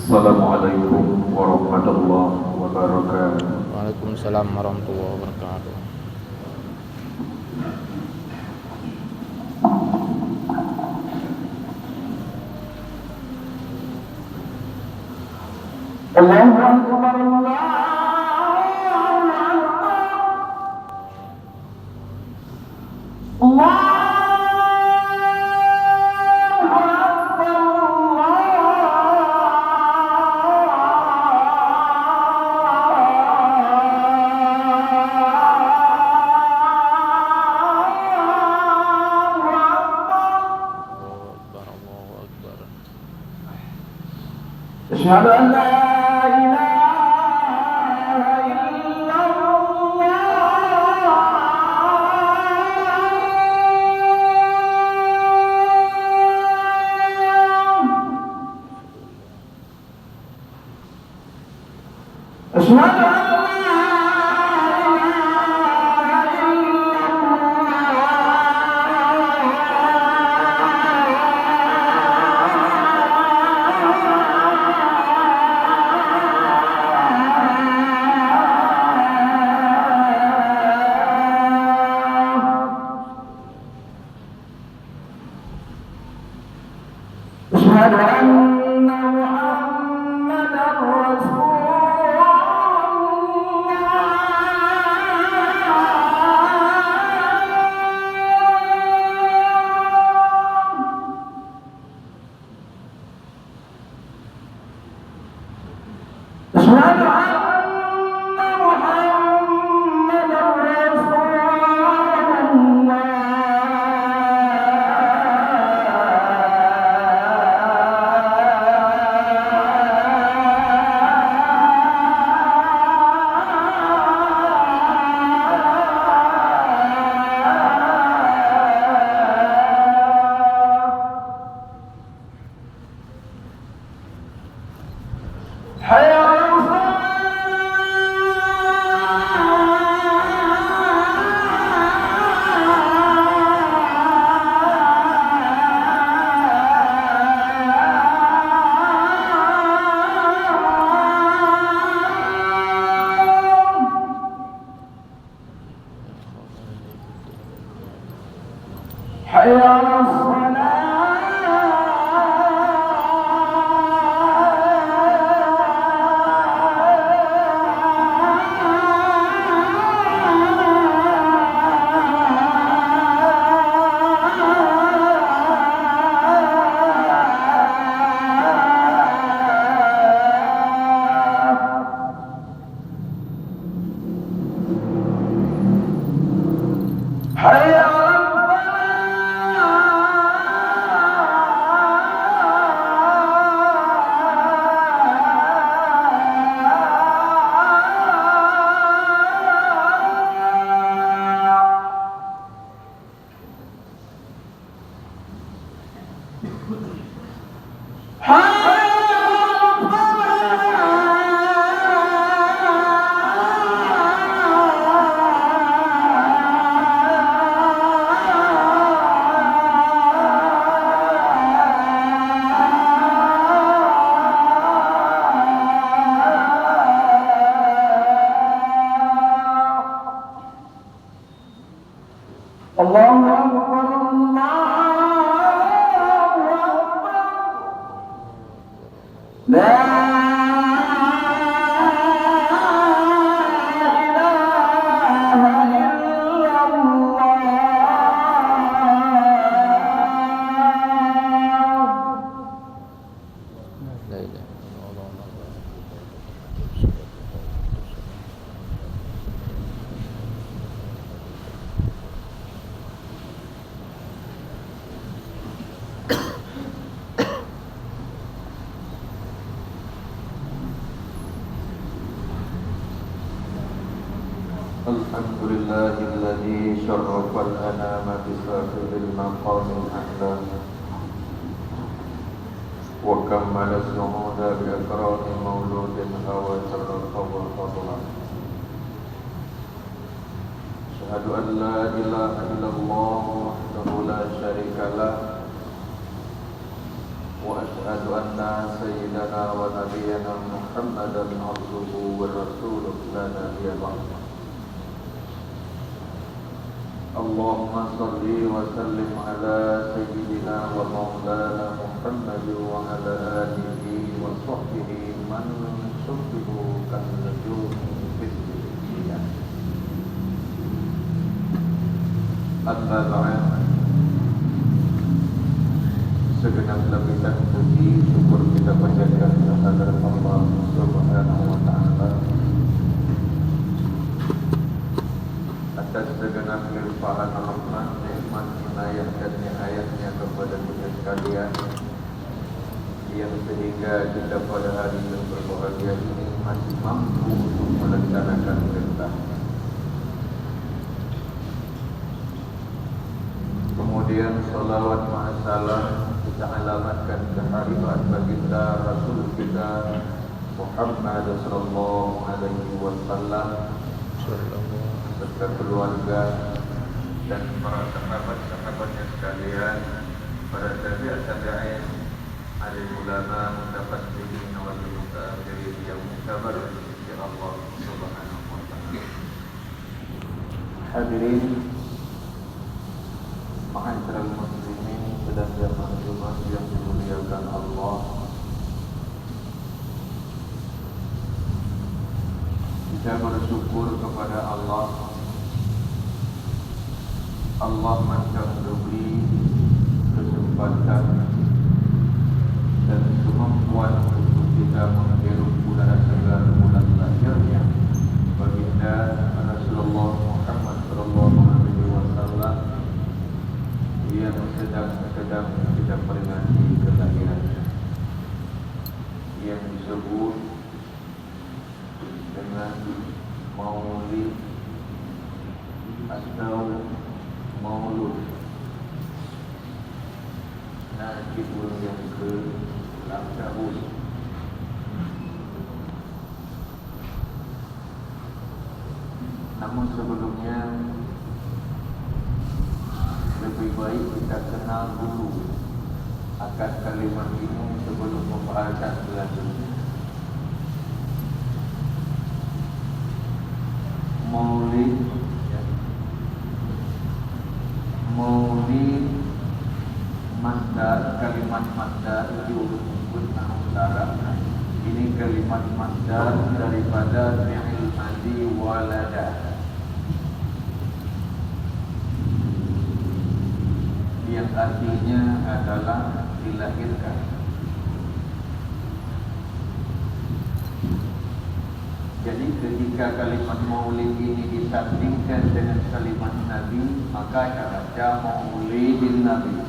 Assalamualaikum warahmatullahi wabarakatuh. Waalaikumsalam warahmatullahi wabarakatuh. Allahu Akbar, Allahu Akbar. أشهد أن لا إله إلا الله. أشهد أن أشهد أن محمدا رسول الله. أشهد أن محمدا رسول حي على حي على الصلاة. حي على الله أكبر، الله أكبر. لا إله إلا الله. La ilaha illallah. الحمد لله الذي شرف الأنام بصاحب المقام الأعلى وكمل الشهود بإكرام مولود هوى شرفه وفضله. أشهد أن لا إله إلا الله وحده لا شريك له وأشهد أن سيدنا ونبينا محمدا عبده ورسوله لا نبي بعده. اللهم صل وسلم على سيدنا ومولانا محمد وعلى آله وصحبه من شبهوا كالنجوم في الدنيا. أما بعد, segenap lapisan puji syukur kita panjatkan kehadirat Allah Subhanahu wa taala atas segenap limpahan rahmat, nikmat, inayah dan niayahnya kepada kita sekalian, yang sehingga kita pada hari yang berbahagia ini masih mampu untuk melaksanakan perintah. Kemudian salawat ma'asalam kita alamatkan kehadiran baginda Rasul kita Muhammad sallallahu alaihi wasallam serta keluarga dan para sahabat-sahabatnya sekalian, para tabi'in, alim ulama, mutafassirin wal mutaakhirin yang mutabar di Allah Subhanahu wa taala. Hadirin ma'asyiral muslimin sedang jamaah Jumat yang dimuliakan Allah. Kita bersyukur kepada Allah macam diberi kesempatan dan kemampuan untuk kita menghirup udara segar bulan lahirnya baginda Rasulullah Muhammad sallallahu alaihi wasallam yang sedang kita peringati kelahirannya, yang disebut dengan Maulid atau Maulud Najibul yang ke-6 tahun. Namun sebelumnya lebih baik kita kenal dulu akan kalimat ini sebelum pembahasan selanjutnya. Maulid, Maulid masdar, kalimat masdar diukur antara ini kalimat masdar daripada fi'il madhi walada, yang artinya adalah dilahirkan. Jadi ketika kalimat maulid ini disandingkan dengan kalimat Nabi, maka baca Maulidin Nabi.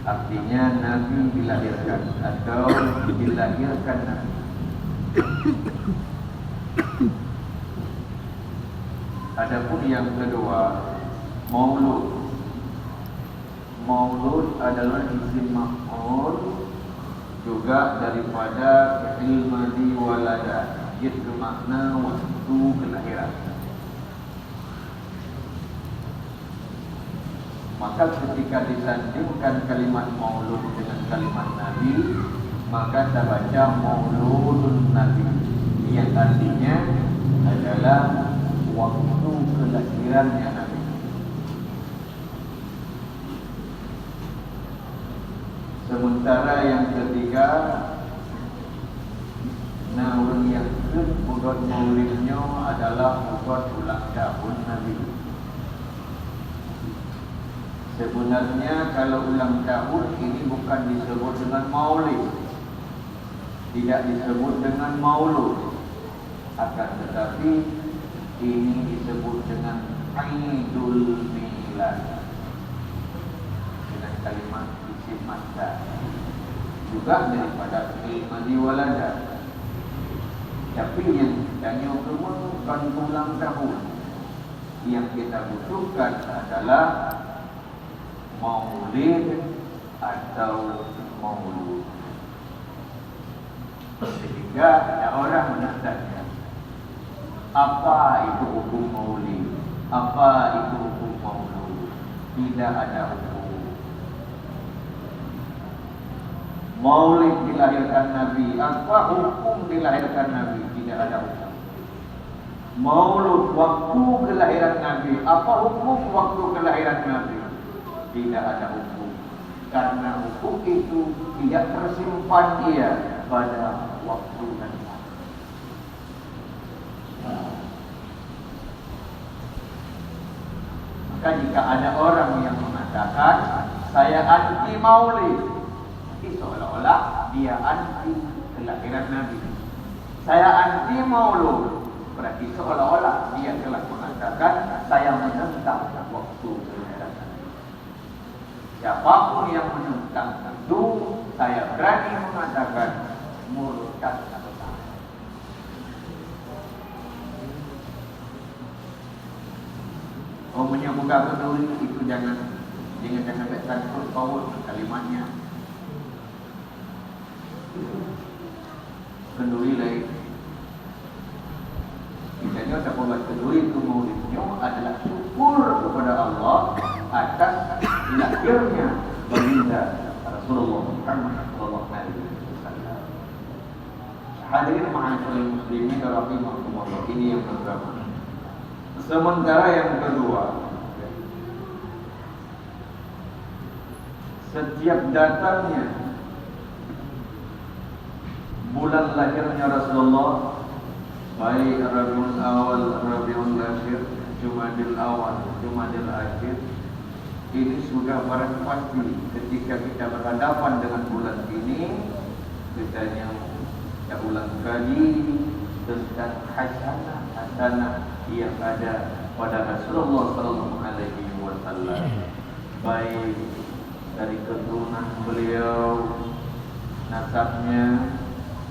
Artinya Nabi dilahirkan atau dilahirkan Nabi. Adapun yang kedua, Maulud. Maulud adalah isim maf'ul juga daripada fi'il madhi walada, yaitu makna waktu kelahiran. Maka ketika disandingkan kalimat maulud dengan kalimat Nabi, maka kita baca Mauludun Nabi, yang artinya adalah waktu kelahirannya Nabi. Sementara yang ketiga, naun yang mudhaf maulidnya adalah mudhaf ulang tahun Nabi. Sebenarnya kalau ulang tahun ini bukan disebut dengan maulid, tidak disebut dengan maulud, akan tetapi ini disebut dengan Aidul Milad dengan kalimat isim masdar juga daripada fi'il madhi walada. Tapi yang tanya bukan ulang tahun, yang kita butuhkan adalah maulid atau maulud. Sehingga ada orang menanya, apa itu hukum maulid? Apa itu hukum maulud? Tidak ada hukum. Maulid dilahirkan Nabi. Apa hukum dilahirkan Nabi? Tidak ada hukum. Maulud waktu kelahiran Nabi. Apa hukum waktu kelahiran Nabi? Tidak ada hukum. Karena hukum itu tidak tersimpan dia pada waktu dan waktu. Maka jika ada orang yang mengatakan saya anti maulid, itu seolah-olah dia anti kelahiran Nabi. Saya anti maulud, berarti seolah-olah dia telah mengatakan saya menentang waktu kelahiran Nabi. Siapapun yang menentang itu, saya berani mengatakan murtad. Omongnya buka kenduri itu jangan sangkut paut kalimatnya. Kenduri lain. Misalnya siapa buat kenduri itu maulidnya adalah syukur kepada Allah atas lahirnya baginda Rasulullah Muhammad sallallahu alaihi wasallam. Hadirin ma'asyiral muslimin rahimakumullah, ini yang pertama. Sementara yang kedua, setiap datangnya bulan lahirnya Rasulullah, baik Rabiul Awal, Rabiul Akhir, Jumadil Awal, Jumadil Akhir, ini sudah barang pasti ketika kita berhadapan dengan bulan ini, kita ulang kali tentang hasanah yang ada pada Rasulullah sallallahu alaihi wasallam, baik dari keturunan beliau, nasabnya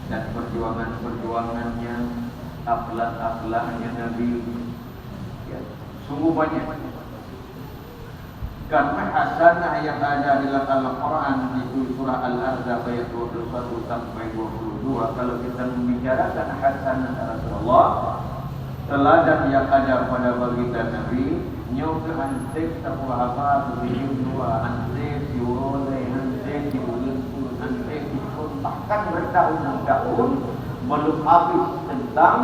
dan perjuangannya, akhlak-akhlaknya Nabi, ya, sungguh banyak. Karena hasanah yang ada dalam Al-Quran itu surah Al-Ahzab ayat 21 sampai 22. Kalau kita membicarakan hasanah Rasulullah, teladan yang ada pada baginda Nabi, nyoba ansik sahabat begitu dua, ansik diurole, ansik diulentur, ansik dipun, bahkan bertahun-tahun belum habis tentang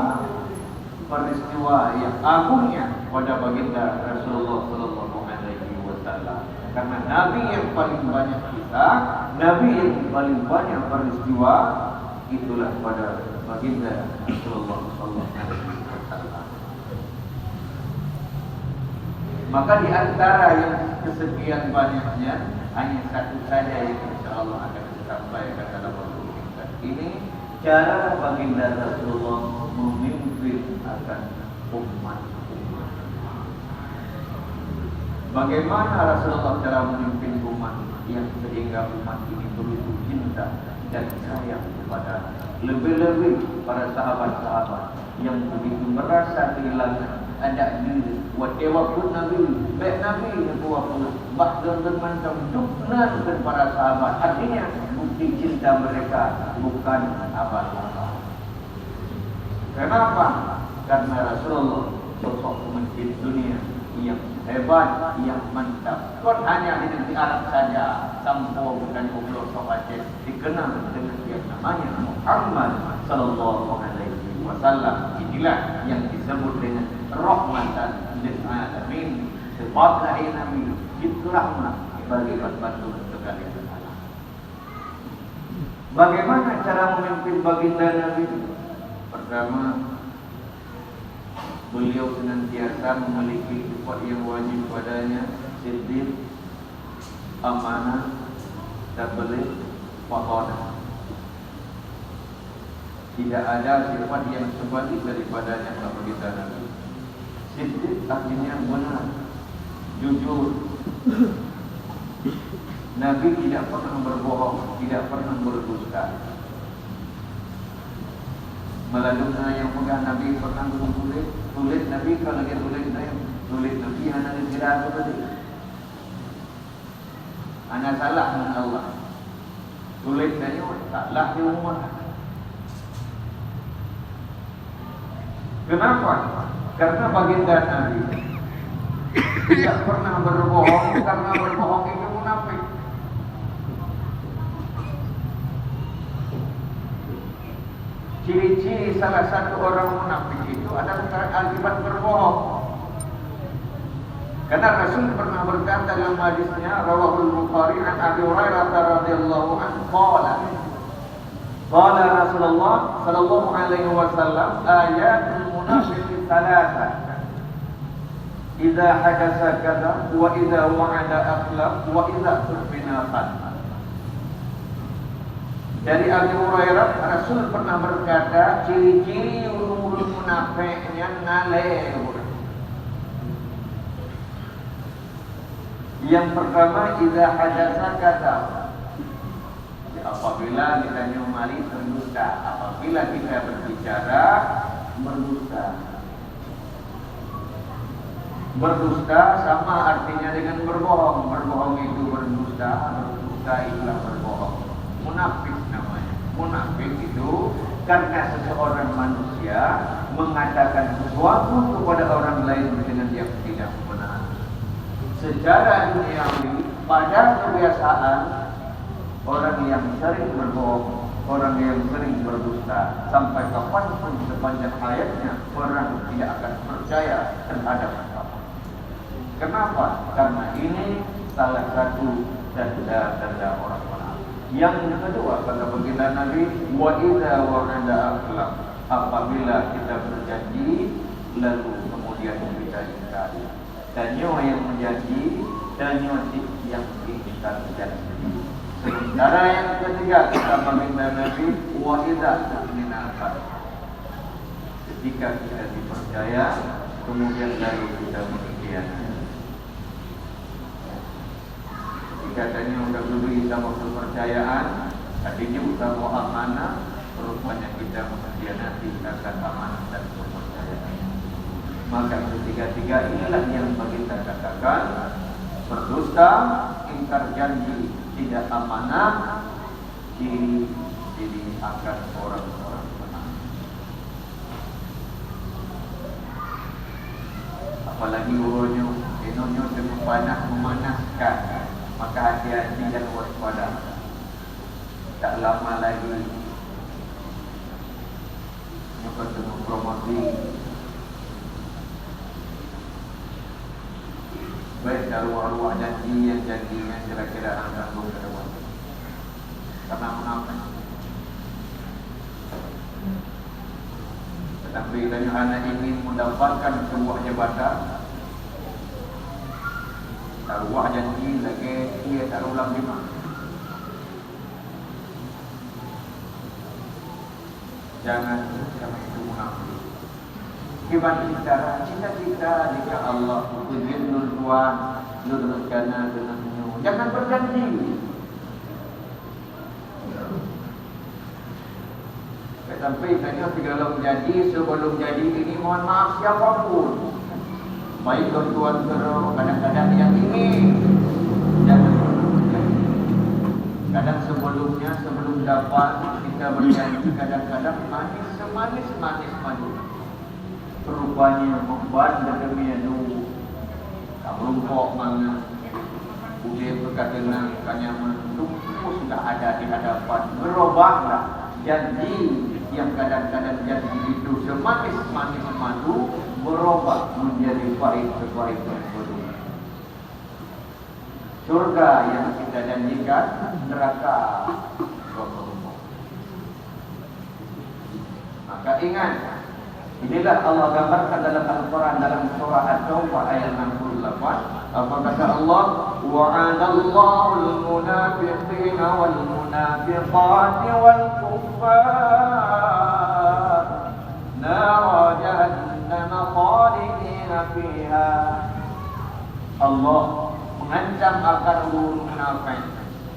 peristiwa yang agungnya pada baginda Rasulullah sallallahu alaihi wasallam. Karena Nabi yang paling banyak kisah, Nabi yang paling banyak peristiwa, itulah pada baginda Rasulullah sallallahu alaihi wasallam. Maka di antara yang kesekian banyaknya, hanya satu saja yang insyaallah akan disampaikan dalam waktu singkat ini, cara baginda Rasulullah memimpin akan umat. Bagaimana Rasulullah cara memimpin umat yang sehingga umat ini begitu cinta dan sayang kepada, lebih-lebih para sahabat-sahabat yang begitu merasa kehilangan ada diri whatever pun Nabi, baik Nabi pun bahkan bermacam duknan dengan para sahabat. Artinya bukti cinta mereka bukan abal-abal. Kenapa? Karena Rasulullah sosok pemimpin dunia yang hebat, yang mantap. Bukan hanya di negeri Arab saja, Sampung dan pelosok Aceh dikenal dengan yang namanya Muhammad sallallahu alaihi wasallam. Inilah yang disebut dengan rahmatan lil alamin. Sebablah Nabi itu rahmat bagi bantu sekalian. Bagaimana cara memimpin baginda Nabi? Pertama, beliau senantiasa memiliki sifat yang wajib padanya, siddiq, amanah, tabligh, wafadah. Tidak ada sifat yang sebalik daripadanya kalau kita Nabi. Siddiq artinya benar, jujur. Nabi tidak pernah berbohong, tidak pernah berdusta. Melalui yang pegang Nabi pernah tulis Nabi kalau dia tulis Nabi hanya dikira tadi. Anak salah dengan Allah. Tulis dari salah di umat. Kenapa? Karena baginda Nabi tidak pernah berbohong, karena berbohong itu munafik. ciri-ciri salah satu orang munafik itu adalah akibat berbohong. Karena Rasul pernah berkata dalam hadisnya rawahul Bukhari an Abi Hurairah radhiyallahu anhu qala Rasulullah sallallahu alaihi wasallam ayatul munafiqi thalatha idza hadatsa kadza wa idza wa'ada akhlaf wa idza tu'mina khana. Dari Abi Hurairah Rasul pernah berkata ciri-ciri orang munafiknya ngaleh. Yang pertama, idza hadatsa kadzab. Apabila kita nyumali berdusta, apabila kita berbicara berdusta. Berdusta sama artinya dengan berbohong. Berbohong itu berdusta, berdusta itulah berbohong. Munafik namanya. Munafik itu karena seseorang manusia mengatakan sesuatu kepada orang lain dengan yang tidak benar. Secara duniawi, pada kebiasaan orang yang sering berbohong, orang yang sering berdusta, sampai kapanpun sepanjang hayatnya orang tidak akan percaya terhadap apa. Kenapa? Karena ini salah satu tanda-tanda orang munafik. Yang kedua, kata baginda Nabi, wa idza wa'ada akhlaf. Apabila kita berjanji lalu kemudian kita ingkar. Danyo yang menjanji, danyo yang diingkar janji. Sementara yang ketiga, kata baginda Nabi, wa idza tu'mina khana. Ketika kita dipercaya, kemudian lalu kita mengkhianati. Katanya sudah beri sama kepercayaan, tadinya utama amanah, rupanya kita mengkhianati akan amanah dan kepercayaan. Maka ketiga-tiga inilah yang kita katakan berdusta, ingkar janji, tidak amanah, ciri akan orang-orang benar. Apalagi urunnya, inonya dengan panas memanaskan. Maka hati-hati dan waspada. Tak lama lagi kita ketemu promosi. Baik dari ruang-ruang janji yang janjinya kira-kira akan tanggung ke depan. Karena mengapa? Tetapi tanya anak ingin mendapatkan sebuah jabatan. Taruh janji lagi dia tak ulang di mana. Jangan itu munafik. Gimana cara cita-cita jika Allah ujian nurwan nurkana denganmu. Jangan berjanji. Tetapi tanya segala menjadi sebelum jadi ini mohon maaf siapapun. Baik tuan guru, kadang-kadang yang ini jangan kadang sebelumnya sebelum dapat kita berjanji kadang-kadang manis madu rupanya membuat demi anu rumpok mana udah berkata kanya menunggu sudah ada di hadapan berubahlah janji yang kadang-kadang janji itu semanis madu berubah menjadi pahit sepahit berbudu. Surga yang kita janjikan, neraka berbudu. Maka ingat, inilah Allah gambarkan dalam Al-Quran dalam surah At-Taubah ayat 68. Apa kata Allah? Wa'adallahu al-munafiqina wal-munafiqati wal-kuffar nara jahannam khalidina fiha. Allah mengancam akan urun munafik,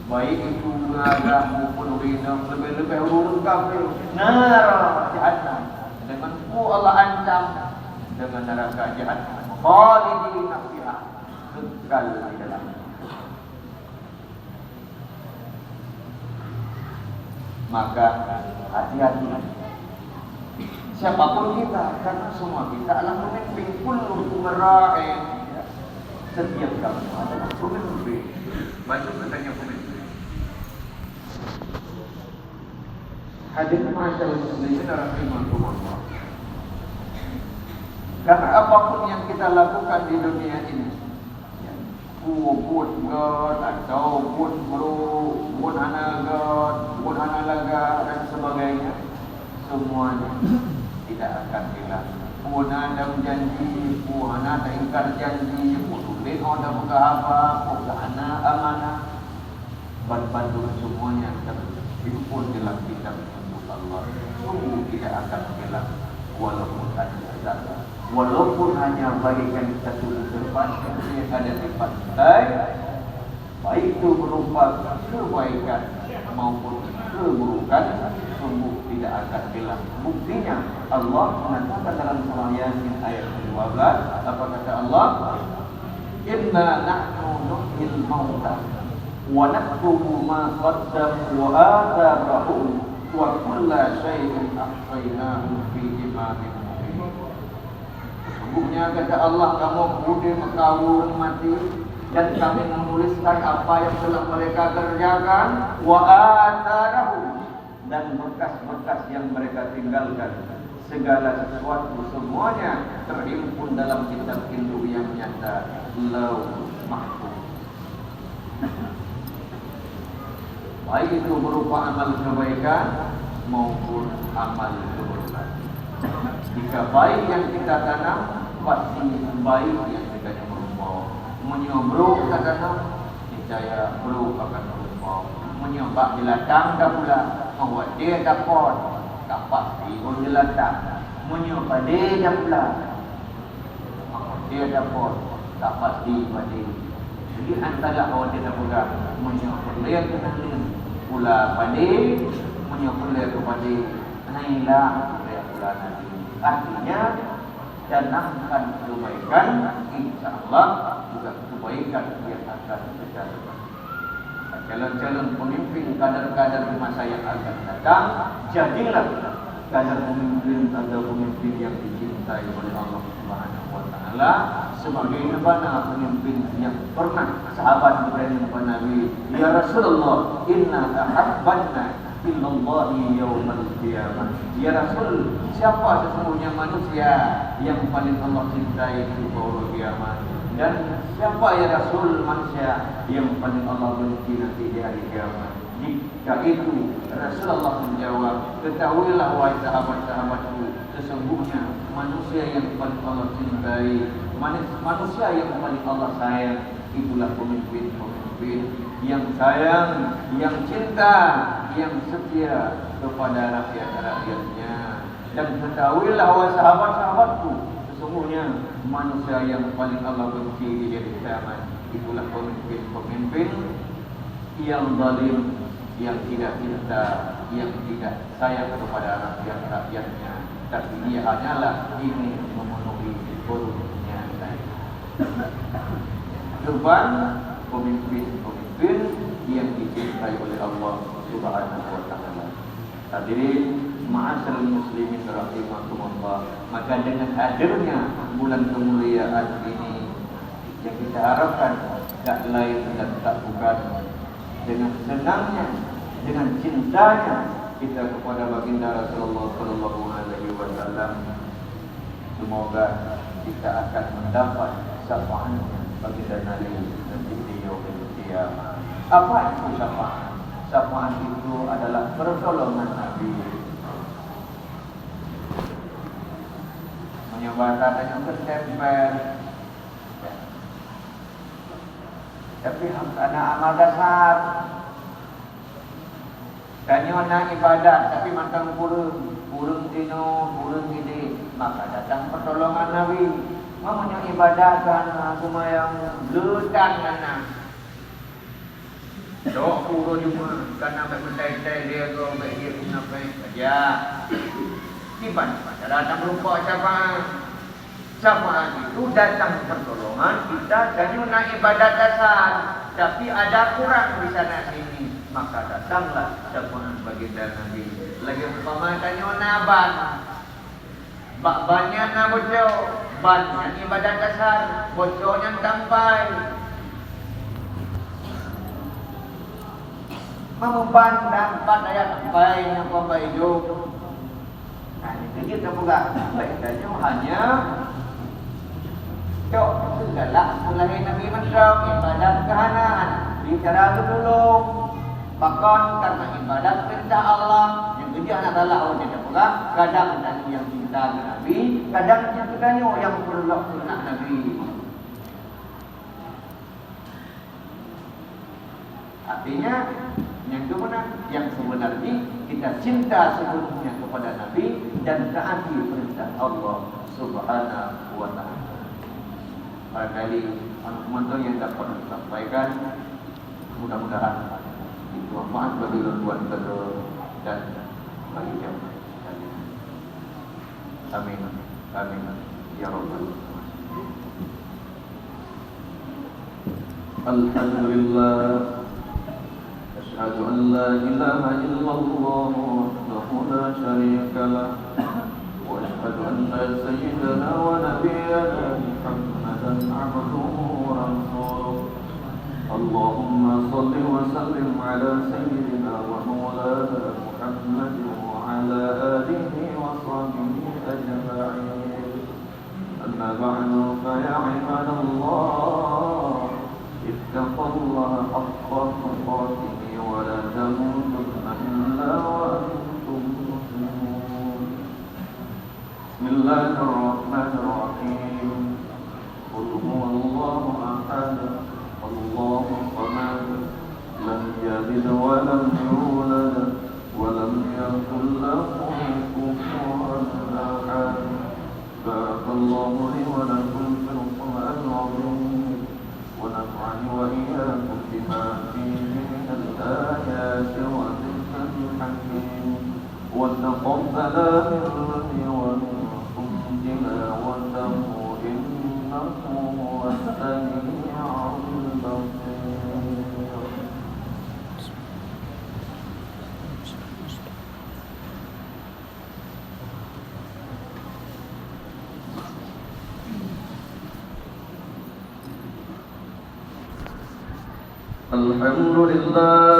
baik itu munafik maupun orang lebih-lebih urun kafir, neraka jahannam. Denganku Allah ancam dengan neraka jahannam khalidina fiha, kekal di dalam. Maka hati-hati siapapun kita, karena semua kita adalah pemimpin. Kullu umra'in, setiap kamu adalah pemimpin. Baca katanya pemimpin. Hadirin masyaallah muslimin rahimakumullah. Karena apapun yang kita lakukan di dunia ini, pun god ataupun pun hana god, pun hana laga dan sebagainya, semuanya tidak akan hilang. Pun ada janji, pun ada ingkar janji, pun ada buka apa, pun hana amanah, bantu semuanya terhimpun dalam kitab untuk Allah. Sungguh tidak akan hilang walaupun ada walaupun hanya bagikan satu serban yang ada di pantai, baik itu berupa kebaikan maupun keburukan, sungguh tidak akan hilang. Buktinya Allah mengatakan dalam surah Yasin ayat 12, apa kata Allah? Inna nahnu nuhyil mauta wa naktubu ma qaddamu wa atharahum wa kulla syai'in ahsaynahu fi imamin mubin. Sesungguhnya kata Allah, kamu budi mengkawul mati dan kami menuliskan apa yang telah mereka kerjakan, wa atharahum, dan bekas-bekas yang mereka tinggalkan. Segala sesuatu semuanya terhimpun dalam kitab induk yang nyata, Lauhul Mahfuz. Baik itu berupa amal kebaikan maupun amal keburukan. Jika baik yang kita tanam, pasti baik yang kita berupa. Menyobruk kita tanam, niscaya buruk akan berupa. Menyobak dilatang dah pula, bahwa dia dapat, tak pasti pun dilatang. Menyobak dia dah pula, dia dapat, tak pasti pada. Jadi antara orang dia dah pegang, menyobak dia kena pula pada, menyokong dia kepada nailah dia pula nanti. Artinya tanamkan kebaikan, insyaAllah juga kebaikan yang akan terjadi. Calon-calon pemimpin, kadar-kadar di masa yang akan datang, jadilah kadar pemimpin atau pemimpin yang dicintai oleh Allah Subhanahu Wa Taala, sebagaimana pemimpin yang pernah sahabat bertanya kepada Nabi, ya Rasulullah, inna ahabbanna illallahi yawmal qiyamah. Ya Rasul, siapa sesungguhnya manusia yang paling Allah cintai di hari kiamat? Dan siapa ya Rasul manusia yang paling Allah benci nanti di hari kiamat? Jika itu Rasulullah menjawab, ketahuilah wahai sahabat-sahabatku, sesungguhnya manusia yang paling Allah cintai, manusia yang paling Allah sayang, itulah pemimpin-pemimpin yang sayang, yang cinta, yang setia kepada rakyat-rakyatnya. Dan ketahuilah wahai sahabat-sahabatku, sesungguhnya manusia yang paling Allah benci di hari kiamat, itulah pemimpin-pemimpin yang zalim, yang tidak cinta, yang tidak sayang kepada rakyat-rakyatnya, tapi dia hanyalah ingin memenuhi perutnya saja. Depan pemimpin-pemimpin yang dicintai oleh Allah Subhanahu Wa Taala. Hadirin ma'asyiral muslimin rahimakumullah, maka dengan hadirnya bulan kemuliaan ini, yang kita harapkan tak lain dan tak bukan dengan senangnya, dengan cintanya kita kepada baginda Rasulullah sallallahu alaihi wasallam, semoga kita akan mendapat syafaatnya baginda Nabi nanti di yaumil qiyamah. Apa itu syafaat? Syafaat itu adalah pertolongan Nabi. Menyebabkan yang tertempel. Tapi anak amal dasar. Kanyona ibadat tapi matang purung tino, purung ini, maka datang pertolongan Nabi. Mamanya ibadat kan cuma yang ledan kana. Dok purung cuma kana mentai-tai dia go dia kenapa saja. Tiba datang berupa siapa itu datang pertolongan kita kanyona ibadat dasar, tapi ada kurang di sana sini. Maka datanglah syafaat baginda Nabi. Lagi umpama kanyona ban, bannya na bocor, bannya ibadat dasar, bocornya sampai. memandang pada baik yang baik hidup. Nah, ini kita pula baiknya hanya cok segala mulai Nabi Muhammad ibadat kehanaan bicara dulu bahkan karena ibadat perintah Allah yang kerjaan adalah orang yang pula kadang dan yang cinta Nabi kadang yang katanya yang perlu sunnah Nabi. Artinya yang mana yang sebenarnya kita cinta sepenuhnya kepada Nabi dan taati perintah Allah Subhanahu wa taala. Barangkali mantu yang dapat disampaikan mudah-mudahan itu manfaat bagi tuan kita dan bagi jemaah sekalian. Amin. Amin. Ya Rabbal Alamin. Alhamdulillah. أشهد أن لا إله إلا الله وحده لا شريك له وأشهد أن سيدنا ونبينا محمدا عبده ورسوله اللهم صل وسلم على سيدنا ومولانا محمد وعلى آله وصحبه أجمعين أما بعد فيا عباد الله اتقوا الله حق تقاته ولا تموتن إلا وأنتم مسلمون. بسم الله الرحمن الرحيم. قل هو الله أحد الله الصمد لم يلد ولم يولد ولم يكن له كفوا أحد. بارك الله لي ولكم في القرآن العظيم ونفعني وإياكم بما فيه من الآيات والذكر الحكيم وتقبل مني ومنكم تلاوته إنه هو السميع البصير. الحمد لله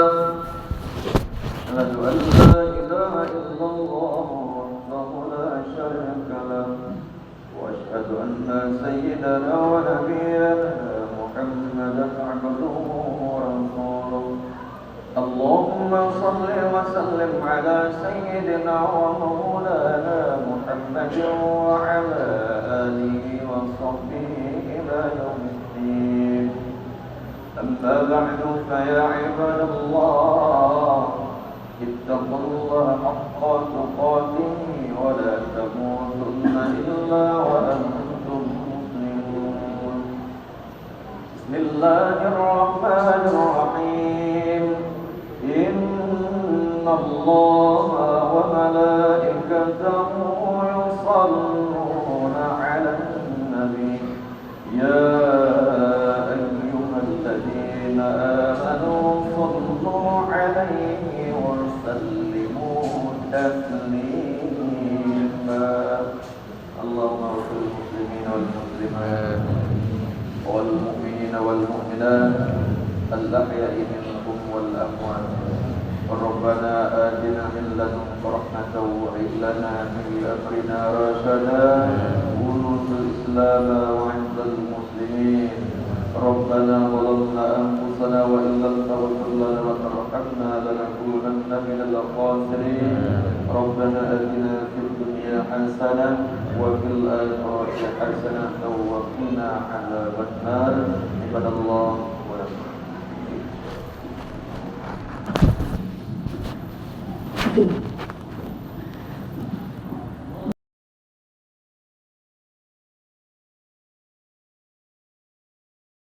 أشهد أن لا إله إلا الله وحده لا شريك له وأشهد أن سيدنا ونبينا محمدا عبده ورسوله اللهم صل وسلم على سيدنا ومولانا محمد وعلى آله وصحبه إلى يوم الدين. أما بعد فيا عباد الله اتقوا الله حق تقاته ولا تموتن إلا وأنتم مسلمون. بسم الله الرحمن الرحيم. إن الله وملائكته يصلون على النبي يا الذين آمنوا صلوا عليه وسلموا تسليما. اللهم اغفر للمسلمين والمسلمات والمؤمنين والمؤمنات الأحياء منهم والأموات. ربنا آتنا من لدنك رحمة وهب لنا من أمرنا رشدا ونصر الإسلام وعز المسلمين. ربنا ظلمنا أنفسنا وإن لم تغفر لنا وترحمنا لنكونن من الخاسرين. ربنا آتنا في الدنيا حسنة وفي الآخرة حسنة وقنا عذاب النار. عباد الله ولكم